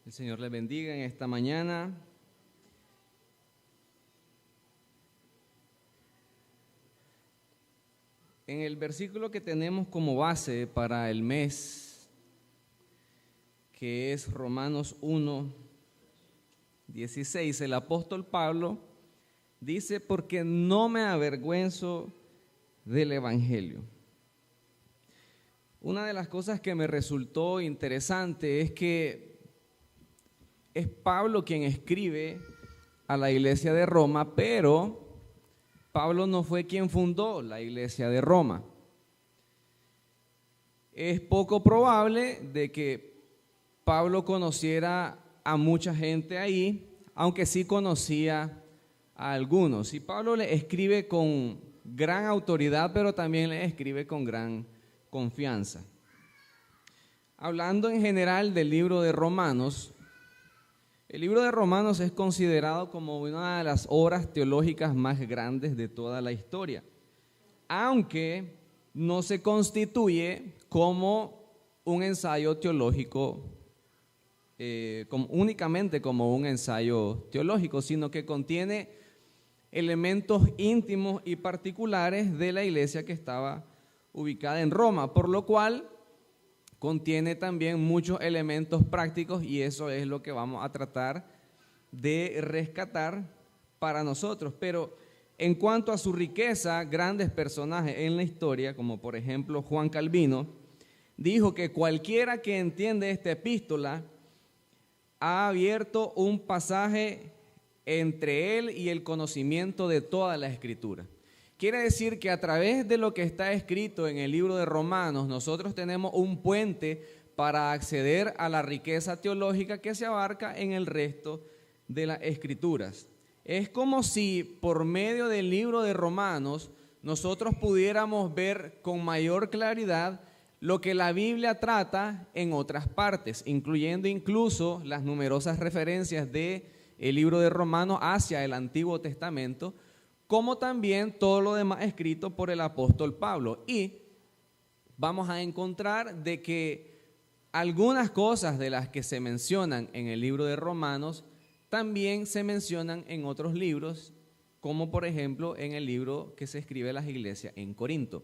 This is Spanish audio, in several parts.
El Señor les bendiga en esta mañana. En el versículo que tenemos como base para el mes, que es Romanos 1:16, el apóstol Pablo dice: porque no me avergüenzo del evangelio. Una de las cosas que me resultó interesante es que es Pablo quien escribe a la iglesia de Roma, pero Pablo no fue quien fundó la iglesia de Roma. Es poco probable de que Pablo conociera a mucha gente ahí, aunque sí conocía a algunos. Y Pablo le escribe con gran autoridad, pero también le escribe con gran confianza. Hablando en general del libro de Romanos, el libro de Romanos es considerado como una de las obras teológicas más grandes de toda la historia, aunque no se constituye como un ensayo teológico, únicamente como un ensayo teológico, sino que contiene elementos íntimos y particulares de la iglesia que estaba ubicada en Roma, por lo cual contiene también muchos elementos prácticos, y eso es lo que vamos a tratar de rescatar para nosotros. Pero en cuanto a su riqueza, grandes personajes en la historia, como por ejemplo Juan Calvino, dijo que cualquiera que entiende esta epístola ha abierto un pasaje entre él y el conocimiento de toda la Escritura. Quiere decir que a través de lo que está escrito en el libro de Romanos, nosotros tenemos un puente para acceder a la riqueza teológica que se abarca en el resto de las Escrituras. Es como si por medio del libro de Romanos nosotros pudiéramos ver con mayor claridad lo que la Biblia trata en otras partes, incluyendo incluso las numerosas referencias del libro de Romanos hacia el Antiguo Testamento, como también todo lo demás escrito por el apóstol Pablo. Y vamos a encontrar de que algunas cosas de las que se mencionan en el libro de Romanos también se mencionan en otros libros, como por ejemplo en el libro que se escribe a las iglesias en Corinto.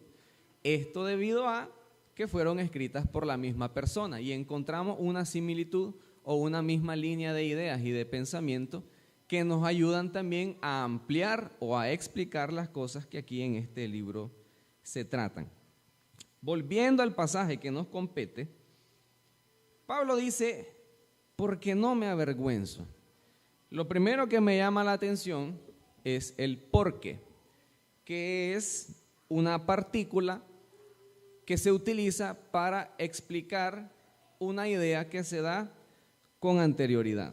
Esto debido a que fueron escritas por la misma persona, y encontramos una similitud o una misma línea de ideas y de pensamiento que nos ayudan también a ampliar o a explicar las cosas que aquí en este libro se tratan. Volviendo al pasaje que nos compete, Pablo dice: porque no me avergüenzo. Lo primero que me llama la atención es el porque, que es una partícula que se utiliza para explicar una idea que se da con anterioridad.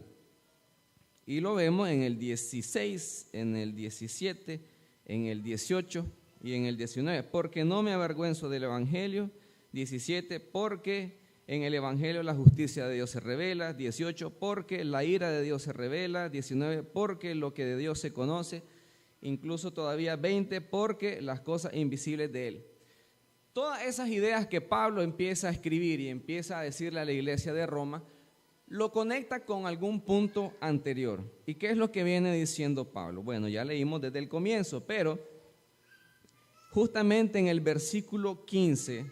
Y lo vemos en el 16, en el 17, en el 18 y en el 19. Porque no me avergüenzo del evangelio. 17, porque en el evangelio la justicia de Dios se revela. 18, porque la ira de Dios se revela. 19, porque lo que de Dios se conoce. Incluso todavía 20, porque las cosas invisibles de Él. Todas esas ideas que Pablo empieza a escribir y empieza a decirle a la iglesia de Roma, lo conecta con algún punto anterior. ¿Y qué es lo que viene diciendo Pablo? Bueno, ya leímos desde el comienzo, pero justamente en el versículo 15,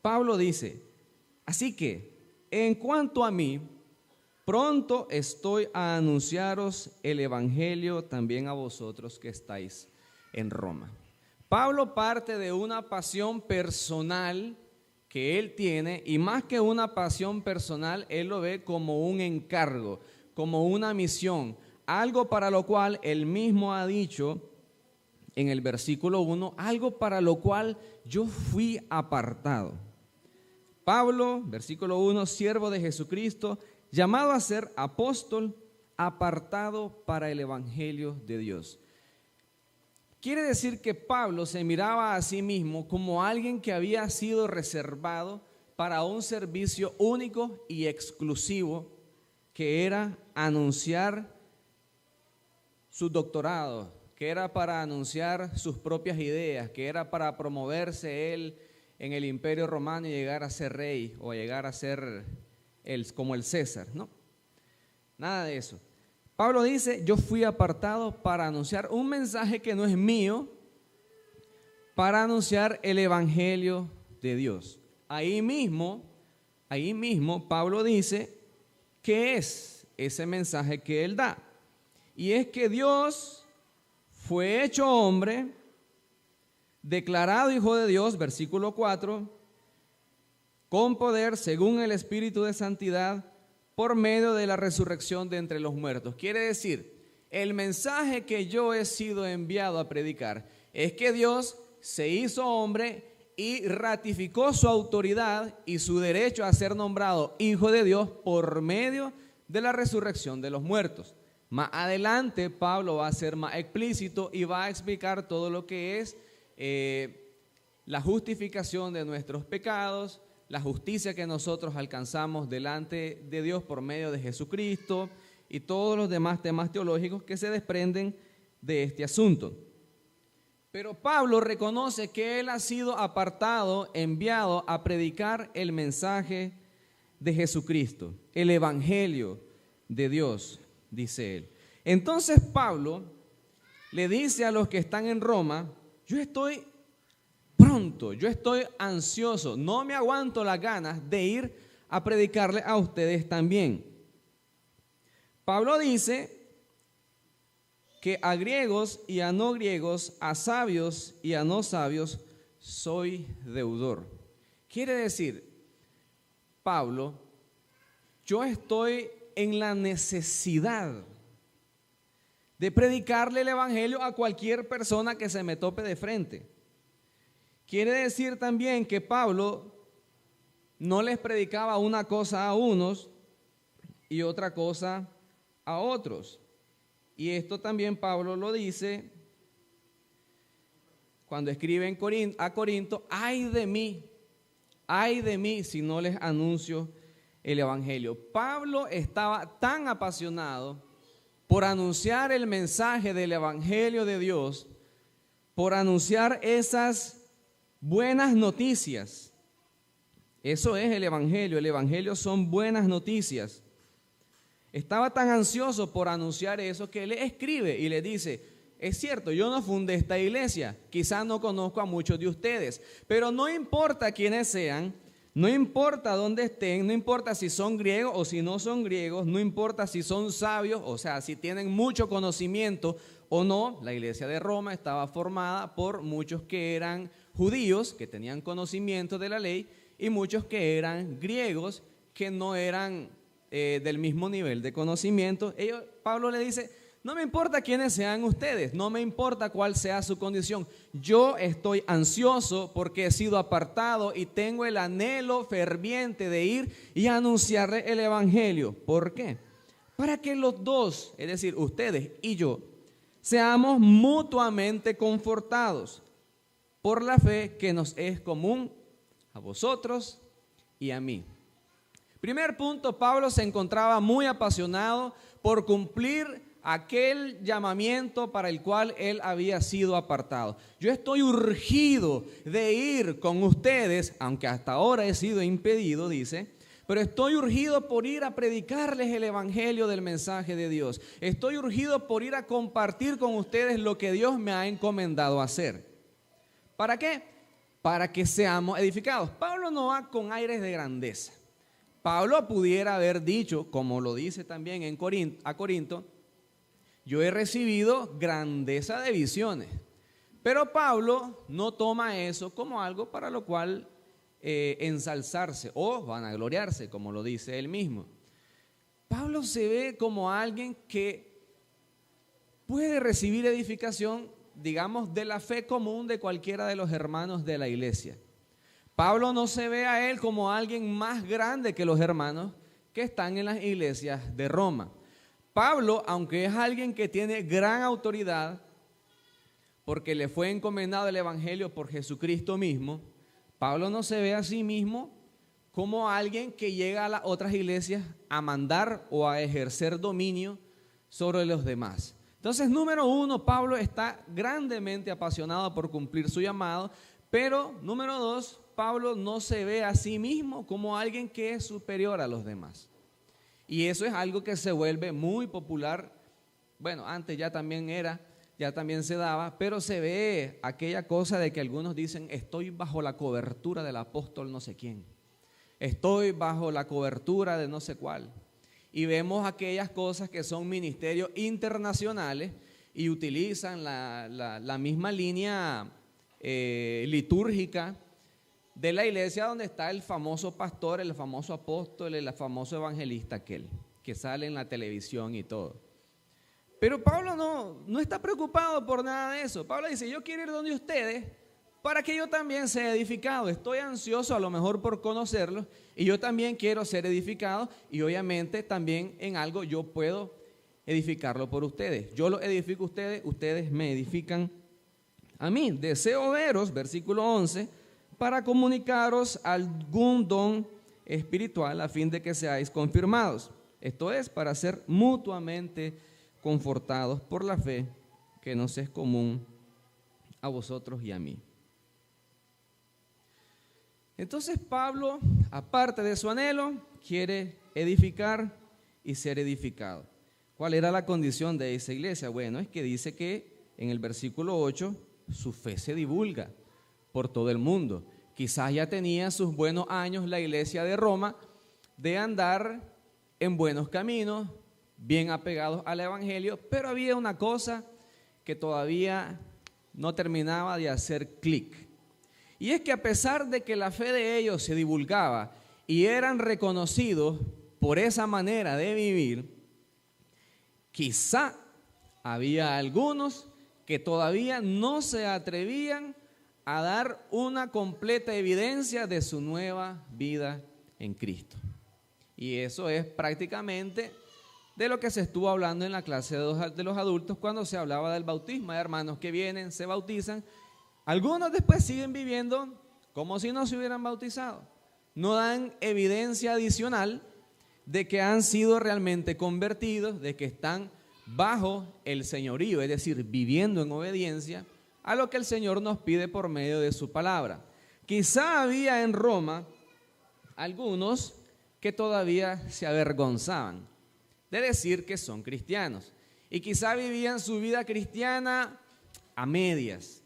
Pablo dice: así que, en cuanto a mí, pronto estoy a anunciaros el evangelio también a vosotros que estáis en Roma. Pablo parte de una pasión personal que él tiene, y más que una pasión personal, él lo ve como un encargo, como una misión, algo para lo cual él mismo ha dicho en el versículo 1, algo para lo cual yo fui apartado. Pablo, versículo 1, siervo de Jesucristo, llamado a ser apóstol, apartado para el evangelio de Dios. Quiere decir que Pablo se miraba a sí mismo como alguien que había sido reservado para un servicio único y exclusivo, que era anunciar su doctorado, que era para anunciar sus propias ideas, que era para promoverse él en el Imperio Romano y llegar a ser rey o llegar a ser como el César, ¿no? Nada de eso. Pablo dice, yo fui apartado para anunciar un mensaje que no es mío, para anunciar el evangelio de Dios. Ahí mismo Pablo dice qué es ese mensaje que él da. Y es que Dios fue hecho hombre, declarado hijo de Dios, versículo 4, con poder según el Espíritu de Santidad, por medio de la resurrección de entre los muertos. Quiere decir, el mensaje que yo he sido enviado a predicar es que Dios se hizo hombre y ratificó su autoridad y su derecho a ser nombrado hijo de Dios por medio de la resurrección de los muertos. Más adelante Pablo va a ser más explícito y va a explicar todo lo que es la justificación de nuestros pecados, la justicia que nosotros alcanzamos delante de Dios por medio de Jesucristo y todos los demás temas teológicos que se desprenden de este asunto. Pero Pablo reconoce que él ha sido apartado, enviado a predicar el mensaje de Jesucristo, el evangelio de Dios, dice él. Entonces Pablo le dice a los que están en Roma, yo estoy pronto, yo estoy ansioso, no me aguanto las ganas de ir a predicarle a ustedes también. Pablo dice que a griegos y a no griegos, a sabios y a no sabios, soy deudor. Quiere decir, Pablo, yo estoy en la necesidad de predicarle el evangelio a cualquier persona que se me tope de frente. Quiere decir también que Pablo no les predicaba una cosa a unos y otra cosa a otros. Y esto también Pablo lo dice cuando escribe a Corinto, ay de mí si no les anuncio el evangelio. Pablo estaba tan apasionado por anunciar el mensaje del evangelio de Dios, por anunciar esas buenas noticias. Eso es el evangelio son buenas noticias. Estaba tan ansioso por anunciar eso que le escribe y le dice, es cierto, yo no fundé esta iglesia, quizás no conozco a muchos de ustedes, pero no importa quiénes sean, no importa dónde estén, no importa si son griegos o si no son griegos, no importa si son sabios, o sea, si tienen mucho conocimiento o no. La iglesia de Roma estaba formada por muchos que eran judíos, que tenían conocimiento de la ley, y muchos que eran griegos, que no eran del mismo nivel de conocimiento. Pablo le dice, no me importa quiénes sean ustedes, no me importa cuál sea su condición, yo estoy ansioso porque he sido apartado y tengo el anhelo ferviente de ir y anunciarle el evangelio. ¿Por qué? Para que los dos, es decir, ustedes y yo, seamos mutuamente confortados por la fe que nos es común a vosotros y a mí. Primer punto, Pablo se encontraba muy apasionado por cumplir aquel llamamiento para el cual él había sido apartado. Yo estoy urgido de ir con ustedes, aunque hasta ahora he sido impedido, dice, pero estoy urgido por ir a predicarles el evangelio del mensaje de Dios. Estoy urgido por ir a compartir con ustedes lo que Dios me ha encomendado hacer. ¿Para qué? Para que seamos edificados. Pablo no va con aires de grandeza. Pablo pudiera haber dicho, como lo dice también a Corinto, yo he recibido grandeza de visiones. Pero Pablo no toma eso como algo para lo cual ensalzarse o vanagloriarse, como lo dice él mismo. Pablo se ve como alguien que puede recibir edificación, digamos, de la fe común de cualquiera de los hermanos de la iglesia. Pablo no se ve a él como alguien más grande que los hermanos que están en las iglesias de Roma. Pablo, aunque es alguien que tiene gran autoridad, porque le fue encomendado el evangelio por Jesucristo mismo, Pablo no se ve a sí mismo como alguien que llega a las otras iglesias a mandar o a ejercer dominio sobre los demás. Entonces, número uno, Pablo está grandemente apasionado por cumplir su llamado, pero número dos, Pablo no se ve a sí mismo como alguien que es superior a los demás. Y eso es algo que se vuelve muy popular. Bueno, antes ya también se daba, pero se ve aquella cosa de que algunos dicen, estoy bajo la cobertura del apóstol no sé quién, estoy bajo la cobertura de no sé cuál. Y vemos aquellas cosas que son ministerios internacionales y utilizan la misma línea litúrgica de la iglesia, donde está el famoso pastor, el famoso apóstol, el famoso evangelista aquel que sale en la televisión y todo. Pero Pablo no está preocupado por nada de eso. Pablo dice, yo quiero ir donde ustedes para que yo también sea edificado. Estoy ansioso a lo mejor por conocerlos y yo también quiero ser edificado, y obviamente también en algo yo puedo edificarlo por ustedes. Yo lo edifico a ustedes, ustedes me edifican a mí. Deseo veros, versículo 11, para comunicaros algún don espiritual a fin de que seáis confirmados. Esto es, para ser mutuamente confortados por la fe que nos es común a vosotros y a mí. Entonces Pablo, aparte de su anhelo, quiere edificar y ser edificado. ¿Cuál era la condición de esa iglesia? Bueno, es que dice que en el versículo 8 su fe se divulga por todo el mundo. Quizás ya tenía sus buenos años la iglesia de Roma de andar en buenos caminos, bien apegados al evangelio, pero había una cosa que todavía no terminaba de hacer clic. Y es que a pesar de que la fe de ellos se divulgaba y eran reconocidos por esa manera de vivir, quizá había algunos que todavía no se atrevían a dar una completa evidencia de su nueva vida en Cristo. Y eso es prácticamente de lo que se estuvo hablando en la clase de los adultos cuando se hablaba del bautismo. Hay hermanos que vienen, se bautizan, algunos después siguen viviendo como si no se hubieran bautizado. No dan evidencia adicional de que han sido realmente convertidos, de que están bajo el señorío, es decir, viviendo en obediencia a lo que el Señor nos pide por medio de su palabra. Quizá había en Roma algunos que todavía se avergonzaban de decir que son cristianos y quizá vivían su vida cristiana a medias.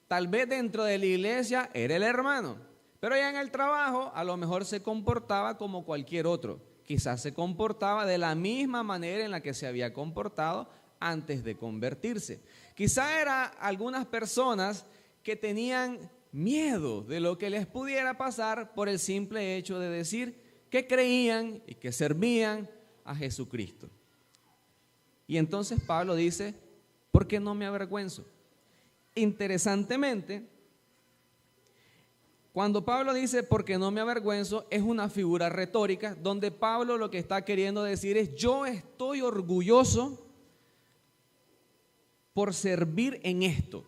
Tal vez dentro de la iglesia era el hermano, pero ya en el trabajo a lo mejor se comportaba como cualquier otro. Quizás se comportaba de la misma manera en la que se había comportado antes de convertirse. Quizá eran algunas personas que tenían miedo de lo que les pudiera pasar por el simple hecho de decir que creían y que servían a Jesucristo. Y entonces Pablo dice, ¿por qué no me avergüenzo? Interesantemente, cuando Pablo dice porque no me avergüenzo, es una figura retórica donde Pablo lo que está queriendo decir es, yo estoy orgulloso por servir en esto.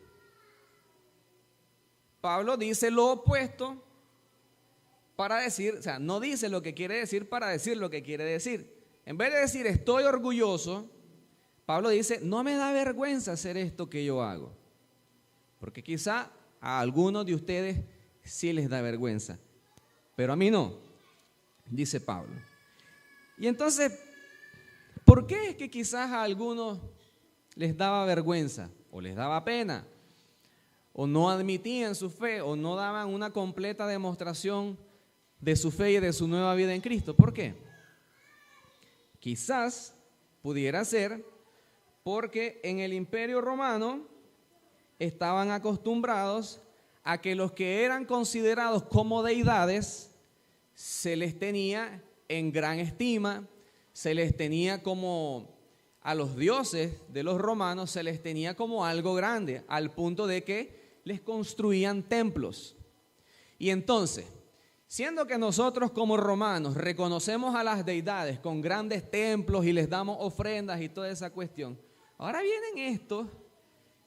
Pablo dice lo opuesto para decir, o sea, no dice lo que quiere decir para decir lo que quiere decir. En vez de decir estoy orgulloso, Pablo dice, no me da vergüenza hacer esto que yo hago. Porque quizá a algunos de ustedes sí les da vergüenza, pero a mí no, dice Pablo. Y entonces, ¿por qué es que quizás a algunos les daba vergüenza o les daba pena o no admitían su fe o no daban una completa demostración de su fe y de su nueva vida en Cristo? ¿Por qué? Quizás pudiera ser porque en el Imperio Romano estaban acostumbrados a que los que eran considerados como deidades se les tenía en gran estima, se les tenía como a los dioses de los romanos, se les tenía como algo grande, al punto de que les construían templos. Y entonces, siendo que nosotros como romanos reconocemos a las deidades con grandes templos y les damos ofrendas y toda esa cuestión, ahora vienen estos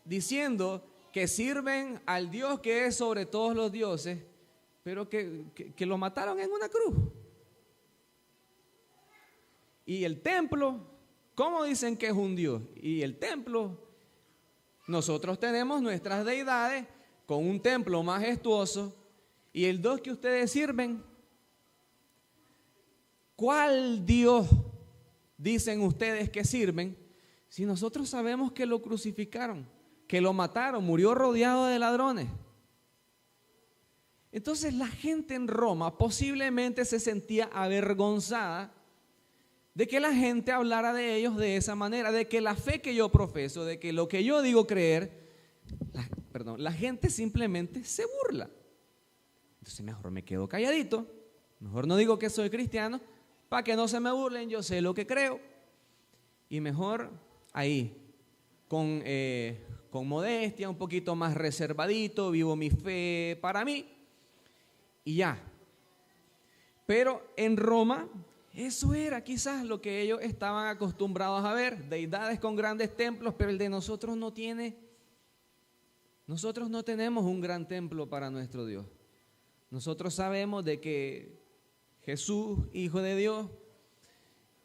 diciendo que sirven al Dios que es sobre todos los dioses, pero que lo mataron en una cruz. Y el templo, ¿cómo dicen que es un Dios? Y el templo, nosotros tenemos nuestras deidades con un templo majestuoso, y el Dios que ustedes sirven, ¿cuál Dios dicen ustedes que sirven, si nosotros sabemos que lo crucificaron, que lo mataron, murió rodeado de ladrones? Entonces la gente en Roma posiblemente se sentía avergonzada de que la gente hablara de ellos de esa manera, de que la fe que yo profeso, de que lo que yo digo creer, la gente simplemente se burla. Entonces mejor me quedo calladito, mejor no digo que soy cristiano, para que no se me burlen, yo sé lo que creo. Y mejor ahí, con modestia, un poquito más reservadito, vivo mi fe para mí y ya. Pero en Roma, eso era quizás lo que ellos estaban acostumbrados a ver, deidades con grandes templos, pero el de nosotros no tiene. Nosotros no tenemos un gran templo para nuestro Dios. Nosotros sabemos de que Jesús, Hijo de Dios,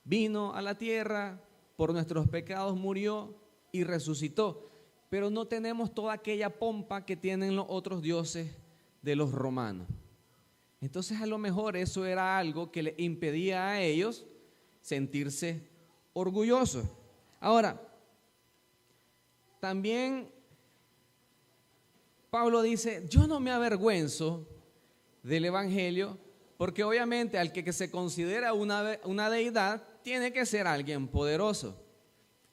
vino a la tierra, por nuestros pecados murió y resucitó, pero no tenemos toda aquella pompa que tienen los otros dioses de los romanos. Entonces a lo mejor eso era algo que les impedía a ellos sentirse orgullosos. Ahora, también Pablo dice, yo no me avergüenzo del evangelio, porque obviamente al que se considera una deidad, tiene que ser alguien poderoso.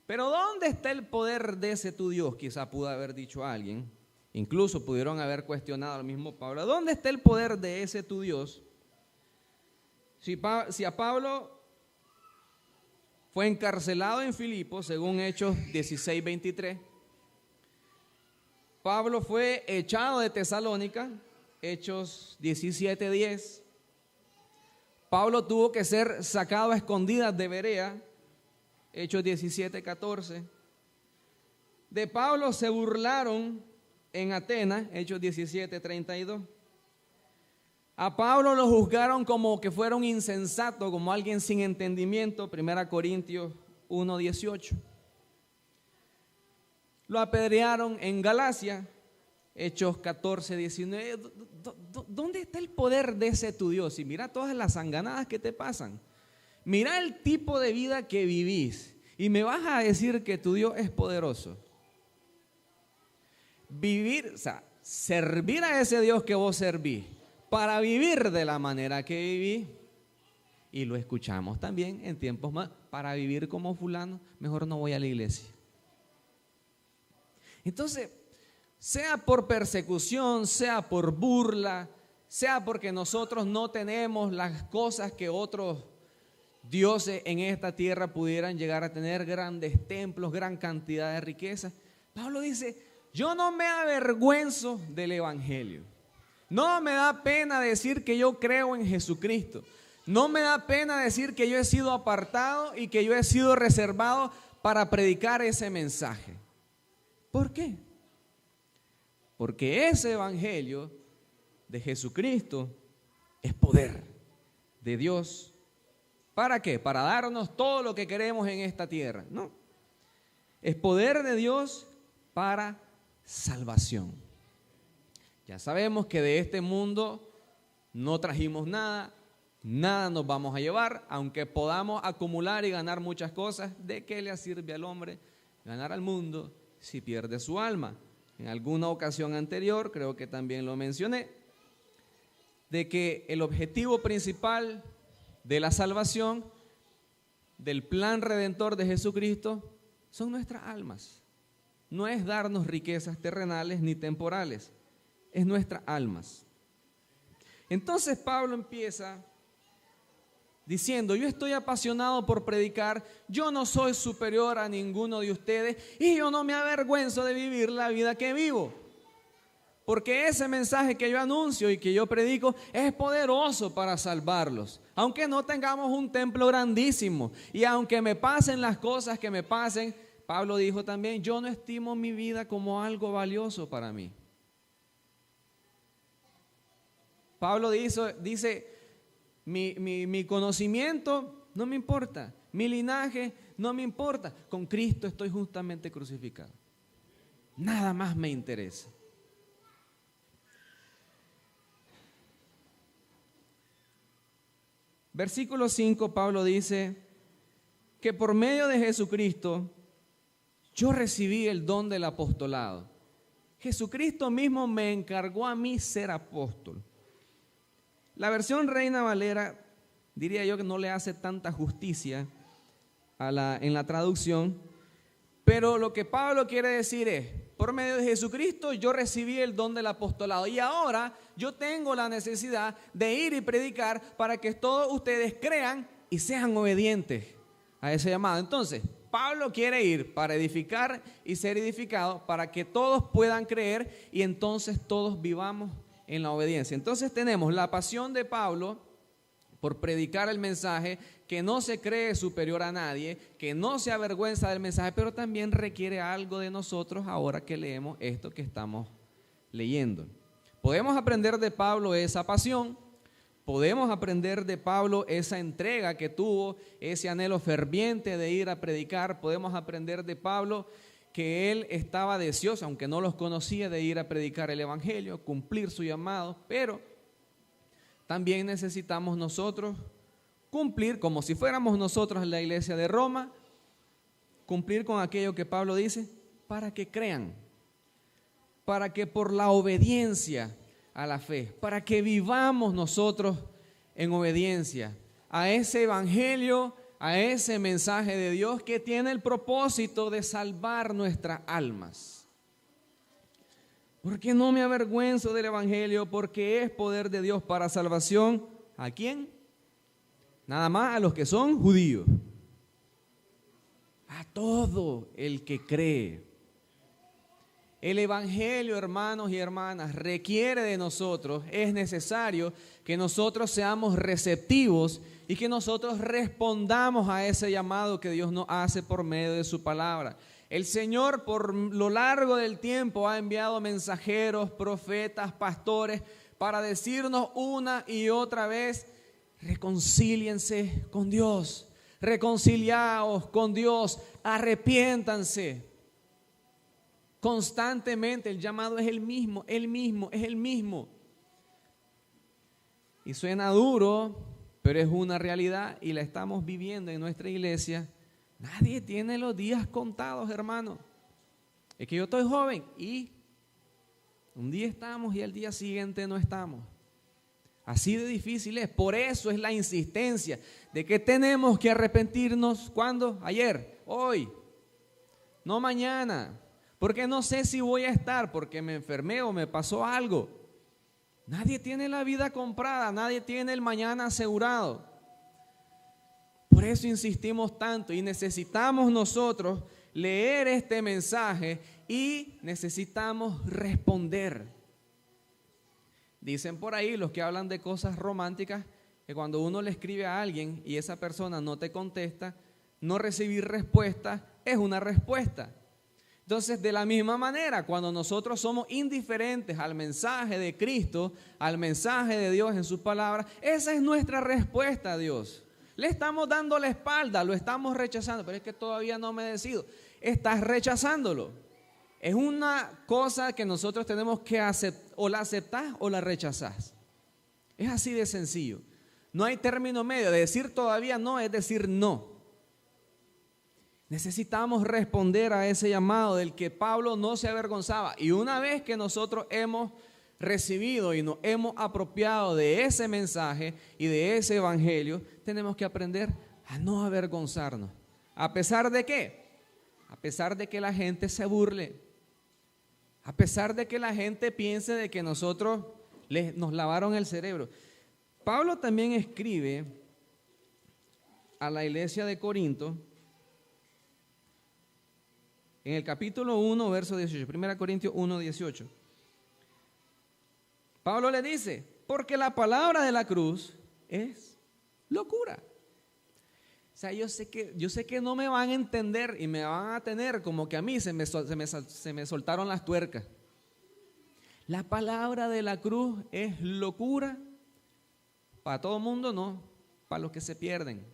Pero ¿dónde está el poder de ese tu Dios? Quizá pudo haber dicho alguien. Incluso pudieron haber cuestionado al mismo Pablo. ¿Dónde está el poder de ese tu Dios? Si a Pablo fue encarcelado en Filipos, según Hechos 16:23. Pablo fue echado de Tesalónica, Hechos 17:10. Pablo tuvo que ser sacado a escondidas de Berea, Hechos 17:14. De Pablo se burlaron en Atenas, Hechos 17:32. A Pablo lo juzgaron como que fuera un insensato, como alguien sin entendimiento, 1 Corintios 1:18. Lo apedrearon en Galacia, Hechos 14:19. ¿Dónde está el poder de ese tu Dios? Y mira todas las sanganadas que te pasan. Mira el tipo de vida que vivís y me vas a decir que tu Dios es poderoso. Vivir, o sea, servir a ese Dios que vos servís para vivir de la manera que vivís. Y lo escuchamos también en tiempos más, para vivir como fulano, mejor no voy a la iglesia. Entonces, sea por persecución, sea por burla, sea porque nosotros no tenemos las cosas que otros dioses en esta tierra pudieran llegar a tener, grandes templos, gran cantidad de riquezas, Pablo dice, yo no me avergüenzo del evangelio. No me da pena decir que yo creo en Jesucristo. No me da pena decir que yo he sido apartado y que yo he sido reservado para predicar ese mensaje. ¿Por qué? Porque ese evangelio de Jesucristo es poder de Dios. ¿Para qué? Para darnos todo lo que queremos en esta tierra. No. Es poder de Dios para salvación. Ya sabemos que de este mundo no trajimos nada, nada nos vamos a llevar, aunque podamos acumular y ganar muchas cosas. ¿De qué le sirve al hombre ganar al mundo si pierde su alma? En alguna ocasión anterior, creo que también lo mencioné, de que el objetivo principal de la salvación, del plan redentor de Jesucristo, son nuestras almas. No es darnos riquezas terrenales ni temporales, es nuestras almas. Entonces Pablo empieza diciendo, yo estoy apasionado por predicar, yo no soy superior a ninguno de ustedes y yo no me avergüenzo de vivir la vida que vivo. Porque ese mensaje que yo anuncio y que yo predico es poderoso para salvarlos. Aunque no tengamos un templo grandísimo y aunque me pasen las cosas que me pasen, Pablo dijo también, yo no estimo mi vida como algo valioso para mí. Pablo dice mi conocimiento no me importa, mi linaje no me importa, con Cristo estoy justamente crucificado. Nada más me interesa. Versículo 5, Pablo dice, que por medio de Jesucristo yo recibí el don del apostolado. Jesucristo mismo me encargó a mí ser apóstol. La versión Reina Valera, diría yo que no le hace tanta justicia en la traducción, pero lo que Pablo quiere decir es, por medio de Jesucristo yo recibí el don del apostolado y ahora yo tengo la necesidad de ir y predicar para que todos ustedes crean y sean obedientes a ese llamado. Entonces, Pablo quiere ir para edificar y ser edificado, para que todos puedan creer y entonces todos vivamos en la obediencia. Entonces tenemos la pasión de Pablo por predicar el mensaje, que no se cree superior a nadie, que no se avergüenza del mensaje, pero también requiere algo de nosotros ahora que leemos esto que estamos leyendo. Podemos aprender de Pablo esa pasión. Podemos aprender de Pablo esa entrega que tuvo, ese anhelo ferviente de ir a predicar. Podemos aprender de Pablo que él estaba deseoso, aunque no los conocía, de ir a predicar el evangelio, cumplir su llamado, pero también necesitamos nosotros cumplir, como si fuéramos nosotros en la iglesia de Roma, cumplir con aquello que Pablo dice, para que crean, para que por la obediencia a la fe, para que vivamos nosotros en obediencia a ese evangelio, a ese mensaje de Dios que tiene el propósito de salvar nuestras almas. Porque no me avergüenzo del evangelio, porque es poder de Dios para salvación. ¿A quién? Nada más a los que son judíos. A todo el que cree. El evangelio, hermanos y hermanas, requiere de nosotros, es necesario que nosotros seamos receptivos y que nosotros respondamos a ese llamado que Dios nos hace por medio de su palabra. El Señor por lo largo del tiempo ha enviado mensajeros, profetas, pastores para decirnos una y otra vez, reconcíliense con Dios, reconciliaos con Dios, arrepiéntanse. Constantemente el llamado es el mismo. Y suena duro, pero es una realidad y la estamos viviendo en nuestra iglesia. Nadie tiene los días contados, hermano. Es que yo estoy joven y un día estamos y al día siguiente no estamos. Así de difícil es. Por eso es la insistencia de que tenemos que arrepentirnos. ¿Cuándo? Ayer, hoy, no mañana. Porque no sé si voy a estar, porque me enfermé o me pasó algo. Nadie tiene la vida comprada, nadie tiene el mañana asegurado. Por eso insistimos tanto y necesitamos nosotros leer este mensaje y necesitamos responder. Dicen por ahí los que hablan de cosas románticas que cuando uno le escribe a alguien y esa persona no te contesta, no recibir respuesta es una respuesta. Entonces, de la misma manera, cuando nosotros somos indiferentes al mensaje de Cristo, al mensaje de Dios en sus palabras, esa es nuestra respuesta a Dios. Le estamos dando la espalda, lo estamos rechazando, pero es que todavía no me decido. Estás rechazándolo. Es una cosa que nosotros tenemos que aceptar, o la aceptás o la rechazás. Es así de sencillo. No hay término medio, de decir todavía no es decir no. Necesitamos responder a ese llamado del que Pablo no se avergonzaba. Y una vez que nosotros hemos recibido y nos hemos apropiado de ese mensaje y de ese evangelio, tenemos que aprender a no avergonzarnos. ¿A pesar de qué? A pesar de que la gente se burle. A pesar de que la gente piense de que nosotros nos lavaron el cerebro. Pablo también escribe a la iglesia de Corinto, en el capítulo 1, verso 18, 1 Corintios 1, 18. Pablo le dice, porque la palabra de la cruz es locura. O sea, yo sé que no me van a entender y me van a tener como que a mí se me soltaron las tuercas. La palabra de la cruz es locura. Para todo el mundo no, para los que se pierden.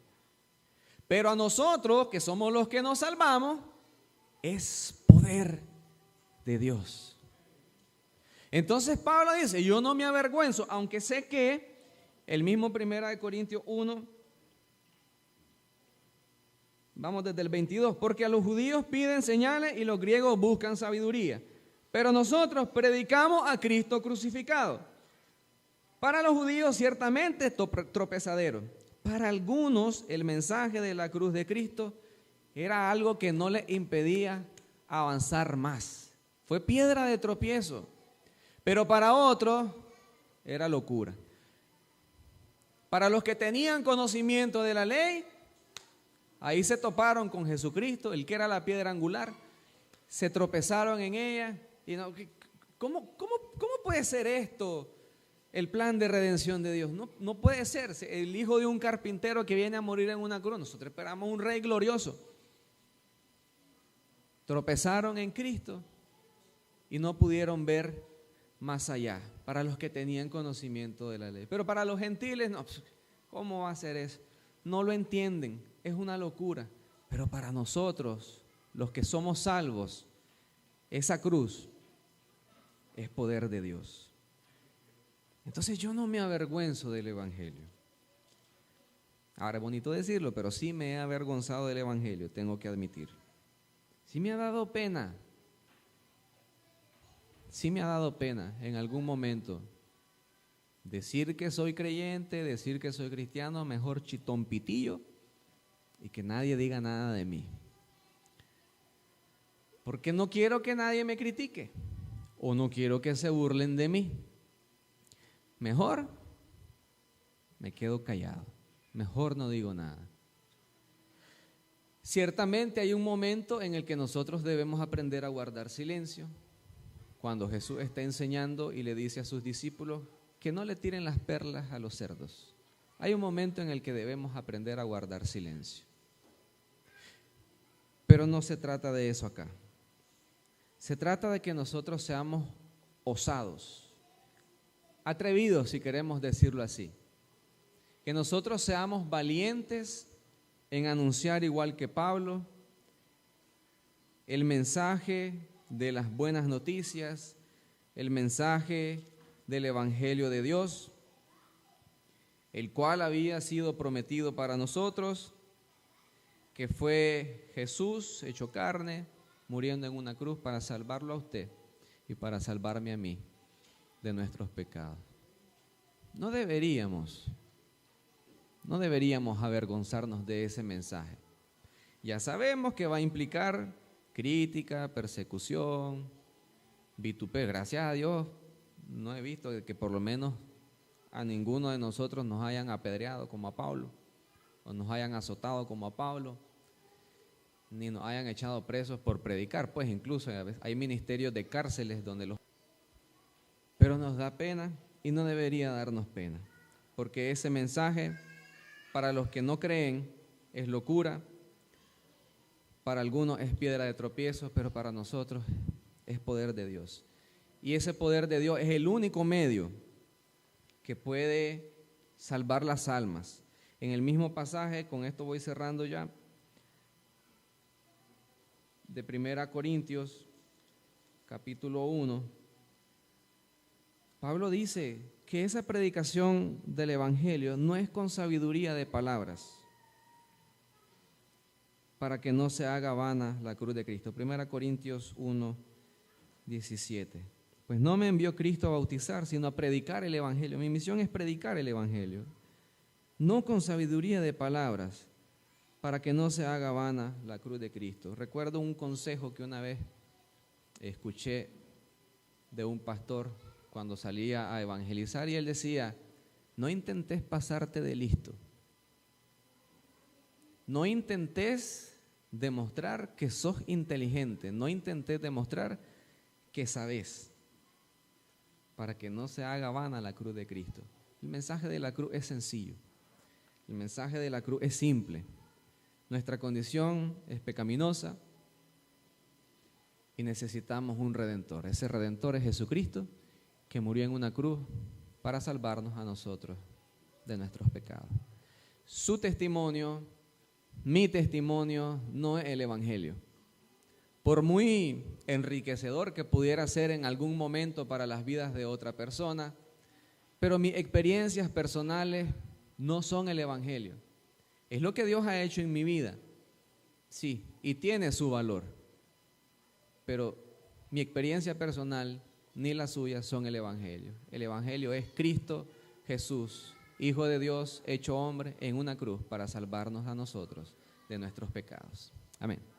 Pero a nosotros, que somos los que nos salvamos, es poder de Dios. Entonces Pablo dice, yo no me avergüenzo, aunque sé que el mismo 1 Corintios 1, Vamos desde el 22. Porque a los judíos piden señales y los griegos buscan sabiduría. Pero nosotros predicamos a Cristo crucificado. Para los judíos ciertamente es tropezadero. Para algunos el mensaje de la cruz de Cristo era algo que no les impedía avanzar más. Fue piedra de tropiezo. Pero para otros era locura. Para los que tenían conocimiento de la ley, ahí se toparon con Jesucristo, el que era la piedra angular, se tropezaron en ella. Y no, ¿cómo puede ser esto? El plan de redención de Dios. No puede ser. El hijo de un carpintero que viene a morir en una cruz. Nosotros esperamos un rey glorioso. Tropezaron en Cristo y no pudieron ver más allá, para los que tenían conocimiento de la ley. Pero para los gentiles, no, ¿cómo va a ser eso? No lo entienden, es una locura. Pero para nosotros, los que somos salvos, esa cruz es poder de Dios. Entonces yo no me avergüenzo del Evangelio. Ahora es bonito decirlo, pero sí me he avergonzado del Evangelio, tengo que admitir. Sí me ha dado pena. Sí me ha dado pena en algún momento decir que soy creyente, decir que soy cristiano, mejor chitón-pitillo y que nadie diga nada de mí. Porque no quiero que nadie me critique o no quiero que se burlen de mí. Mejor me quedo callado, mejor no digo nada. Ciertamente hay un momento en el que nosotros debemos aprender a guardar silencio. Cuando Jesús está enseñando y le dice a sus discípulos que no le tiren las perlas a los cerdos. Hay un momento en el que debemos aprender a guardar silencio. Pero no se trata de eso acá. Se trata de que nosotros seamos osados, atrevidos, si queremos decirlo así. Que nosotros seamos valientes en anunciar, igual que Pablo, el mensaje de las buenas noticias, el mensaje del Evangelio de Dios, el cual había sido prometido para nosotros, que fue Jesús hecho carne, muriendo en una cruz para salvarlo a usted y para salvarme a mí de nuestros pecados. No deberíamos avergonzarnos de ese mensaje. Ya sabemos que va a implicar crítica, persecución, vitupero. Gracias a Dios no he visto que por lo menos a ninguno de nosotros nos hayan apedreado como a Pablo, o nos hayan azotado como a Pablo, ni nos hayan echado presos por predicar. Pues incluso hay ministerios de cárceles donde los... Pero nos da pena y no debería darnos pena, porque ese mensaje para los que no creen es locura. Para algunos es piedra de tropiezo, pero para nosotros es poder de Dios. Y ese poder de Dios es el único medio que puede salvar las almas. En el mismo pasaje, con esto voy cerrando ya, de 1 Corintios, capítulo 1, Pablo dice que esa predicación del Evangelio no es con sabiduría de palabras, para que no se haga vana la cruz de Cristo. 1 Corintios 1, 17. Pues no me envió Cristo a bautizar, sino a predicar el Evangelio. Mi misión es predicar el Evangelio, no con sabiduría de palabras, para que no se haga vana la cruz de Cristo. Recuerdo un consejo que una vez escuché de un pastor cuando salía a evangelizar y él decía: no intentes pasarte de listo. No intentes demostrar que sos inteligente, no intentes demostrar que sabes, para que no se haga vana la cruz de Cristo. El mensaje de la cruz es sencillo, el mensaje de la cruz es simple. Nuestra condición es pecaminosa y necesitamos un Redentor. Ese Redentor es Jesucristo, que murió en una cruz para salvarnos a nosotros de nuestros pecados. Su testimonio, mi testimonio, no es el Evangelio. Por muy enriquecedor que pudiera ser en algún momento para las vidas de otra persona, pero mis experiencias personales no son el Evangelio. Es lo que Dios ha hecho en mi vida. sí, y tiene su valor, pero mi experiencia personal ni la suya son el Evangelio. El Evangelio es Cristo Jesús, Hijo de Dios, hecho hombre en una cruz para salvarnos a nosotros de nuestros pecados. Amén.